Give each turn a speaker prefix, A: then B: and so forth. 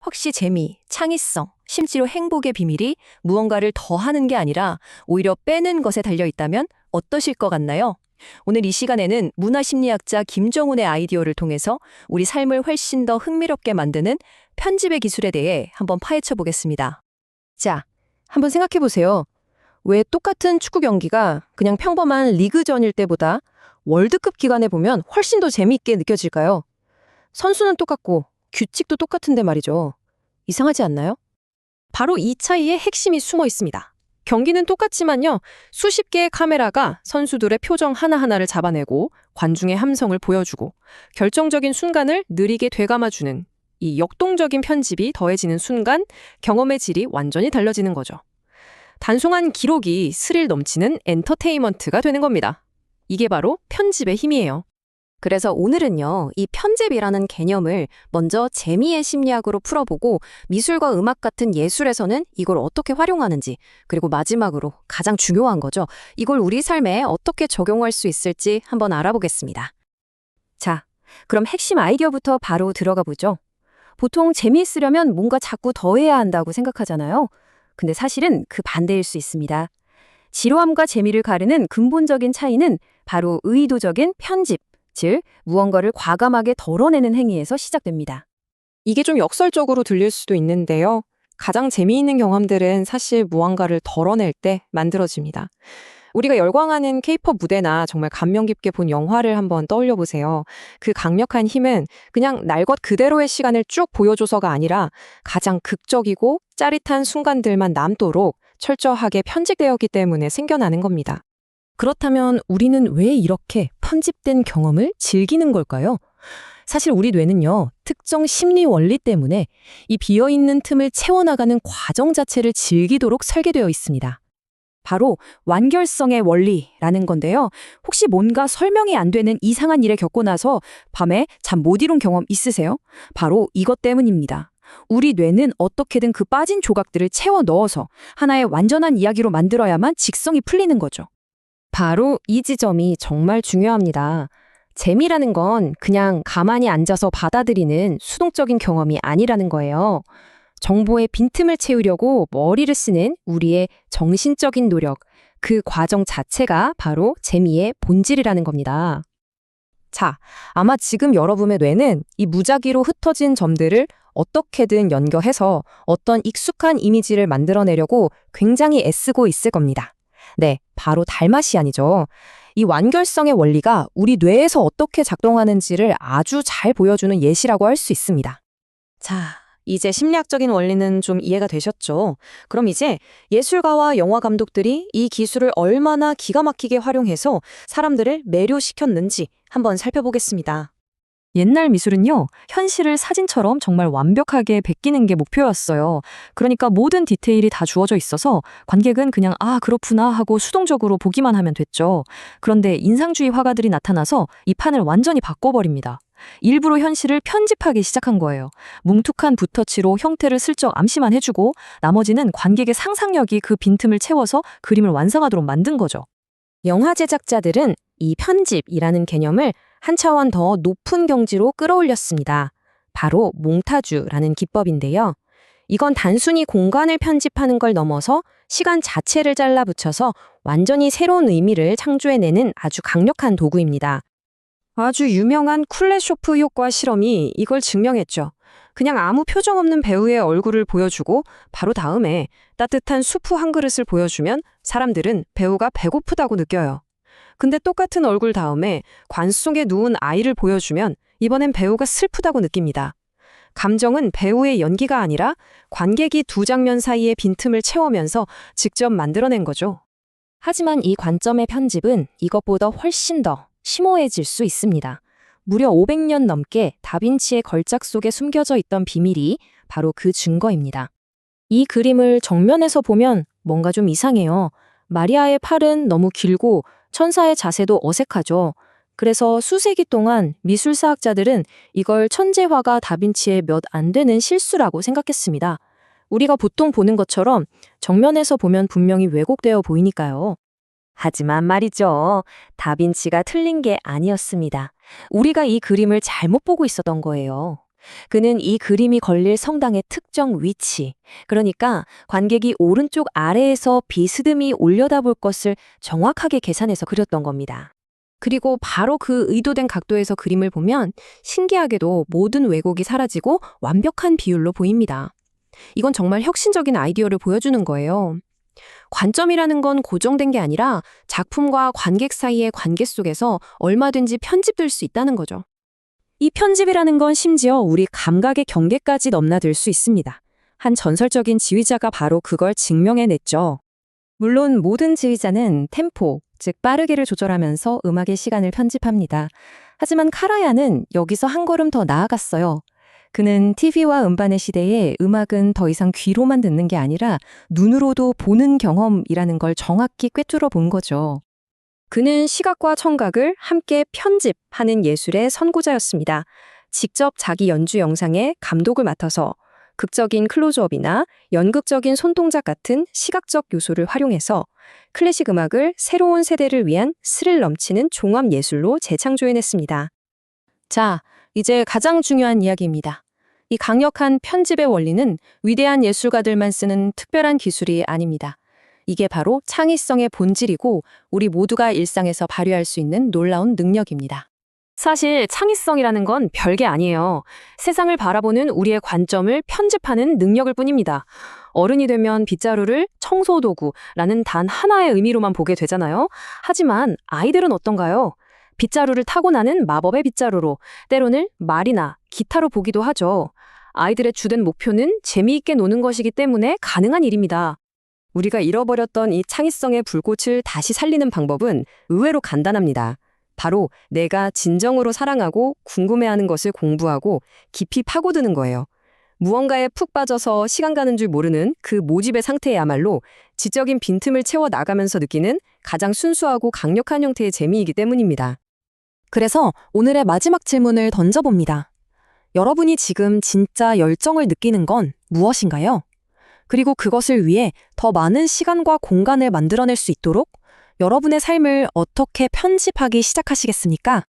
A: 혹시 재미, 창의성, 심지어 행복의 비밀이 무언가를 더하는 게 아니라 오히려 빼는 것에 달려 있다면 어떠실 것 같나요? 오늘 이 시간에는 문화심리학자 김정훈의 아이디어를 통해서 우리 삶을 훨씬 더 흥미롭게 만드는 편집의 기술에 대해 한번 파헤쳐 보겠습니다. 자, 한번 생각해 보세요. 왜 똑같은 축구 경기가 그냥 평범한 리그전일 때보다 월드컵 기간에 보면 훨씬 더 재미있게 느껴질까요? 선수는 똑같고 규칙도 똑같은데 말이죠. 이상하지 않나요? 바로 이 차이에 핵심이 숨어 있습니다. 경기는 똑같지만요. 수십 개의 카메라가 선수들의 표정 하나하나를 잡아내고 관중의 함성을 보여주고 결정적인 순간을 느리게 되감아주는 이 역동적인 편집이 더해지는 순간 경험의 질이 완전히 달라지는 거죠. 단순한 기록이 스릴 넘치는 엔터테인먼트가 되는 겁니다. 이게 바로 편집의 힘이에요. 그래서 오늘은요, 이 편집이라는 개념을 먼저 재미의 심리학으로 풀어보고 미술과 음악 같은 예술에서는 이걸 어떻게 활용하는지, 그리고 마지막으로 가장 중요한 거죠. 이걸 우리 삶에 어떻게 적용할 수 있을지 한번 알아보겠습니다. 자, 그럼 핵심 아이디어부터 바로 들어가 보죠. 보통 재미있으려면 뭔가 자꾸 더해야 한다고 생각하잖아요. 근데 사실은 그 반대일 수 있습니다. 지루함과 재미를 가르는 근본적인 차이는 바로 의도적인 편집, 즉 무언가를 과감하게 덜어내는 행위에서 시작됩니다.
B: 이게 좀 역설적으로 들릴 수도 있는데요. 가장 재미있는 경험들은 사실 무언가를 덜어낼 때 만들어집니다. 우리가 열광하는 케이팝 무대나 정말 감명 깊게 본 영화를 한번 떠올려 보세요. 그 강력한 힘은 그냥 날 것 그대로의 시간을 쭉 보여줘서가 아니라 가장 극적이고 짜릿한 순간들만 남도록 철저하게 편집되었기 때문에 생겨나는 겁니다.
A: 그렇다면 우리는 왜 이렇게 편집된 경험을 즐기는 걸까요? 사실 우리 뇌는요, 특정 심리 원리 때문에 이 비어있는 틈을 채워나가는 과정 자체를 즐기도록 설계되어 있습니다. 바로 완결성의 원리라는 건데요. 혹시 뭔가 설명이 안 되는 이상한 일을 겪고 나서 밤에 잠 못 이룬 경험 있으세요? 바로 이것 때문입니다. 우리 뇌는 어떻게든 그 빠진 조각들을 채워 넣어서 하나의 완전한 이야기로 만들어야만 직성이 풀리는 거죠. 바로 이 지점이 정말 중요합니다. 재미라는 건 그냥 가만히 앉아서 받아들이는 수동적인 경험이 아니라는 거예요. 정보의 빈틈을 채우려고 머리를 쓰는 우리의 정신적인 노력, 그 과정 자체가 바로 재미의 본질이라는 겁니다. 자, 아마 지금 여러분의 뇌는 이 무작위로 흩어진 점들을 어떻게든 연결해서 어떤 익숙한 이미지를 만들어내려고 굉장히 애쓰고 있을 겁니다. 네, 바로 달마시안이죠. 이 완결성의 원리가 우리 뇌에서 어떻게 작동하는지를 아주 잘 보여주는 예시라고 할 수 있습니다.
B: 자, 이제 심리학적인 원리는 좀 이해가 되셨죠? 그럼 이제 예술가와 영화 감독들이 이 기술을 얼마나 기가 막히게 활용해서 사람들을 매료시켰는지 한번 살펴보겠습니다.
A: 옛날 미술은요, 현실을 사진처럼 정말 완벽하게 베끼는 게 목표였어요. 그러니까 모든 디테일이 다 주어져 있어서 관객은 그냥 아, 그렇구나 하고 수동적으로 보기만 하면 됐죠. 그런데 인상주의 화가들이 나타나서 이 판을 완전히 바꿔버립니다. 일부러 현실을 편집하기 시작한 거예요. 뭉툭한 붓터치로 형태를 슬쩍 암시만 해주고 나머지는 관객의 상상력이 그 빈틈을 채워서 그림을 완성하도록 만든 거죠. 영화 제작자들은 이 편집이라는 개념을 한 차원 더 높은 경지로 끌어올렸습니다. 바로 몽타주라는 기법인데요. 이건 단순히 공간을 편집하는 걸 넘어서 시간 자체를 잘라 붙여서 완전히 새로운 의미를 창조해내는 아주 강력한 도구입니다. 아주 유명한 쿨레쇼프 효과 실험이 이걸 증명했죠. 그냥 아무 표정 없는 배우의 얼굴을 보여주고 바로 다음에 따뜻한 수프 한 그릇을 보여주면 사람들은 배우가 배고프다고 느껴요. 근데 똑같은 얼굴 다음에 관 속에 누운 아이를 보여주면 이번엔 배우가 슬프다고 느낍니다. 감정은 배우의 연기가 아니라 관객이 두 장면 사이의 빈틈을 채우면서 직접 만들어낸 거죠. 하지만 이 관점의 편집은 이것보다 훨씬 더 심오해질 수 있습니다. 무려 500년 넘게 다빈치의 걸작 속에 숨겨져 있던 비밀이 바로 그 증거입니다. 이 그림을 정면에서 보면 뭔가 좀 이상해요. 마리아의 팔은 너무 길고 천사의 자세도 어색하죠. 그래서 수세기 동안 미술사학자들은 이걸 천재화가 다빈치의 몇 안 되는 실수라고 생각했습니다. 우리가 보통 보는 것처럼 정면에서 보면 분명히 왜곡되어 보이니까요. 하지만 말이죠. 다빈치가 틀린 게 아니었습니다. 우리가 이 그림을 잘못 보고 있었던 거예요.
C: 그는 이 그림이 걸릴 성당의 특정 위치, 그러니까 관객이 오른쪽 아래에서 비스듬히 올려다볼 것을 정확하게 계산해서 그렸던 겁니다. 그리고 바로 그 의도된 각도에서 그림을 보면 신기하게도 모든 왜곡이 사라지고 완벽한 비율로 보입니다. 이건 정말 혁신적인 아이디어를 보여주는 거예요. 관점이라는 건 고정된 게 아니라 작품과 관객 사이의 관계 속에서 얼마든지 편집될 수 있다는 거죠.
A: 이 편집이라는 건 심지어 우리 감각의 경계까지 넘나들 수 있습니다. 한 전설적인 지휘자가 바로 그걸 증명해냈죠. 물론 모든 지휘자는 템포, 즉 빠르기를 조절하면서 음악의 시간을 편집합니다. 하지만 카라얀은 여기서 한 걸음 더 나아갔어요. 그는 TV와 음반의 시대에 음악은 더 이상 귀로만 듣는 게 아니라 눈으로도 보는 경험이라는 걸 정확히 꿰뚫어 본 거죠. 그는 시각과 청각을 함께 편집하는 예술의 선구자였습니다. 직접 자기 연주 영상에 감독을 맡아서 극적인 클로즈업이나 연극적인 손동작 같은 시각적 요소를 활용해서 클래식 음악을 새로운 세대를 위한 스릴 넘치는 종합 예술로 재창조해냈습니다. 자, 이제 가장 중요한 이야기입니다. 이 강력한 편집의 원리는 위대한 예술가들만 쓰는 특별한 기술이 아닙니다. 이게 바로 창의성의 본질이고 우리 모두가 일상에서 발휘할 수 있는 놀라운 능력입니다. 사실 창의성이라는 건 별게 아니에요. 세상을 바라보는 우리의 관점을 편집하는 능력일 뿐입니다. 어른이 되면 빗자루를 청소도구라는 단 하나의 의미로만 보게 되잖아요. 하지만 아이들은 어떤가요? 빗자루를 타고나는 마법의 빗자루로, 때로는 말이나 기타로 보기도 하죠. 아이들의 주된 목표는 재미있게 노는 것이기 때문에 가능한 일입니다. 우리가 잃어버렸던 이 창의성의 불꽃을 다시 살리는 방법은 의외로 간단합니다. 바로 내가 진정으로 사랑하고 궁금해하는 것을 공부하고 깊이 파고드는 거예요. 무언가에 푹 빠져서 시간 가는 줄 모르는 그 모집의 상태야말로 지적인 빈틈을 채워 나가면서 느끼는 가장 순수하고 강력한 형태의 재미이기 때문입니다. 그래서 오늘의 마지막 질문을 던져봅니다. 여러분이 지금 진짜 열정을 느끼는 건 무엇인가요? 그리고 그것을 위해 더 많은 시간과 공간을 만들어낼 수 있도록 여러분의 삶을 어떻게 편집하기 시작하시겠습니까?